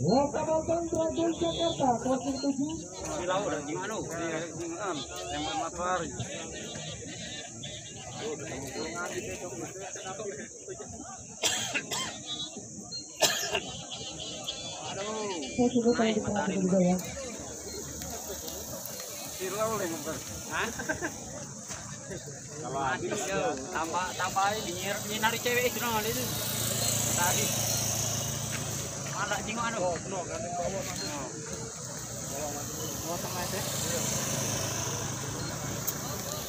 Kapal Dragon Jakarta 07. Di laut dan gimana? Di lempar matahari. Saya coba kalau diperhatikan juga ya. Silau lempar. Hah? Kalau habis tambah ini nyari cewek itu nol itu. Tadi. Ada jinggo anu. Oh, penuh kan bawah masuk. Bawah masuk. Oh, sama itu.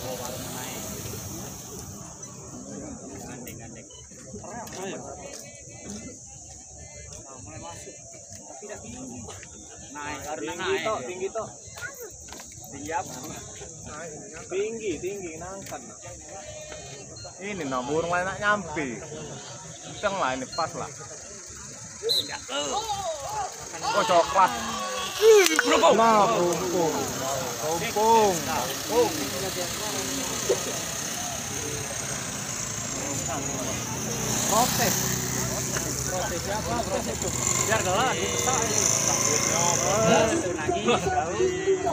Oh, baru naik. Gandeng. Ayo. Nah, mulai masuk. Tapi dah tinggi. Naik karena naik. Tinggi toh. Tinggi apa? Tinggi nangkat. Ini nah burung lain nak nyampe. Kenceng lah ini pas lah. Oh coklat. Nah rumpung. Protes siapa? Protes itu. Biar dah bisa. Lagi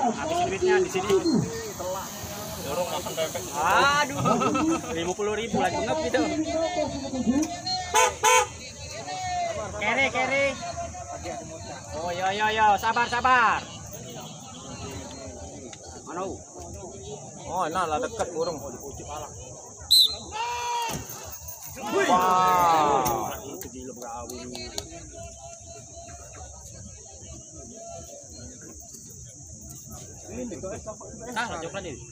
habis duitnya di sini. Dorong makan pepek. Aduh. 50.000 lagi ngep itu. Kere. Oh yo, sabar. Mana? Oh, nah lah dekat burung. Wow. Itu di Lebgawi. Salah coklat ini.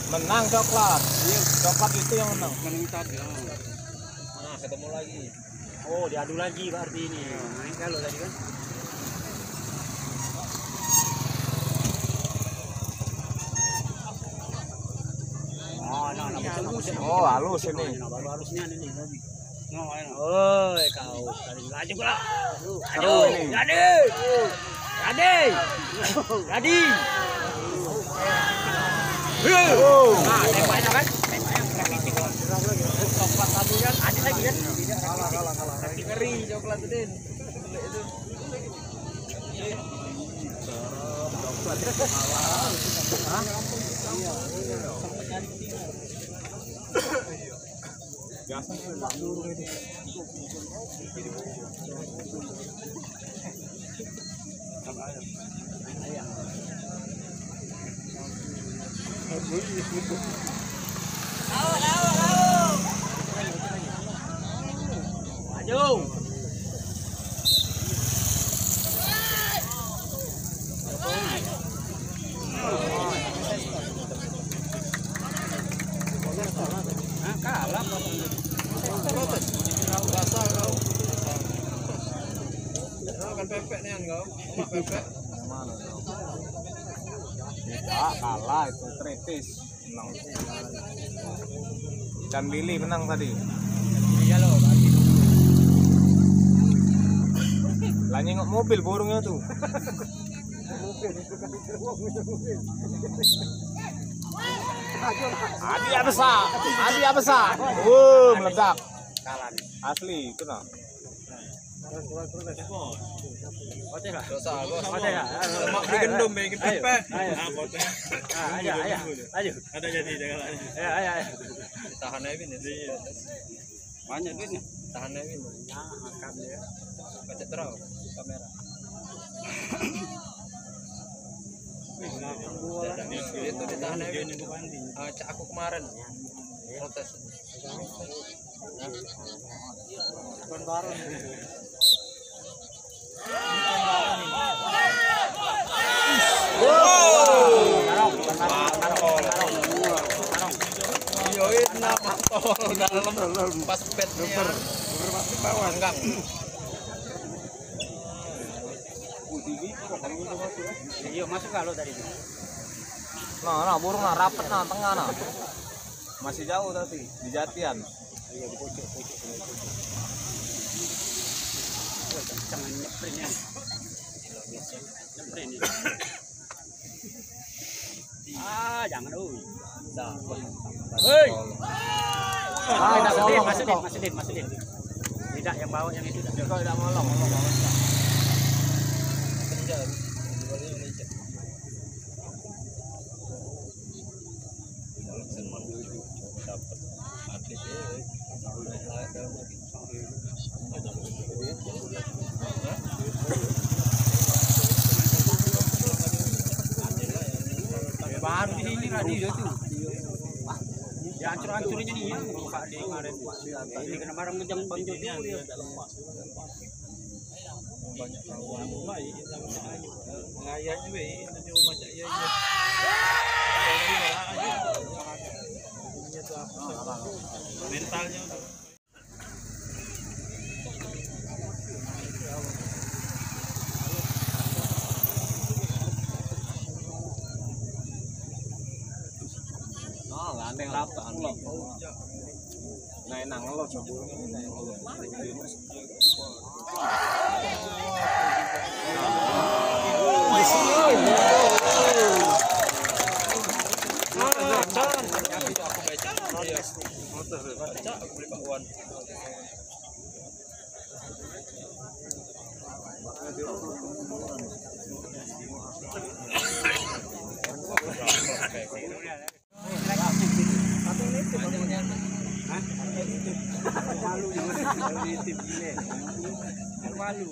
Menang coklat. Coklat itu yang menang. Nah, ketemu lagi. Oh, diadu lagi berarti ini. Main kalau tadi kan. Oh, halus ini. Baru halusnya ini tadi. Oh, kau kali laju pula. Seru ini. Jadi. Nah, tembaknya kan? Coklat tadi kan ada lagi kan? Kalah. Ngeri coklat itu. Maju. Kalah Kan pepek nih kau. Pepek. Tidak kalah itu kritis. Menang. Dan Billy menang tadi. Iya loh. Lah nyengok mobil burungnya tuh. Adi apa besar? Meledak. Kalah nih. Asli itu nah. Oke lah. Dosa, Oke lah. Lemak digendum bikin pepek. Ayo. Ayo. Ada jadi jangan. Ayo. Tahan aja ini. Banyak duitnya. Tahan aja ini. Angkat ya. Baca terus kamera. Itu ditahan aja ini cak aku kemarin protes. Bukan baru. Yoin nama tol dalam pas petnya pasti bawah enggak. Iya masuk kalau tadi. Nah, burung nah rapet nah tengah nah. Masih jauh tadi di Jatian. Iya di pojok. Jangan nyeprinnya. Nyeprin. Jangan. Hei. Masukin. Tidak yang bawa yang itu tidak. Kau tidak molong. Baru di sini radio itu. Ya hancur-hancurinnya nih ya, Pak di kemarin. Ini kena barang ngejang Bang Jojo dia. Banyak kawan baik ngayanya be itu macam ya mentalnya gandeng rata nah enang lo malu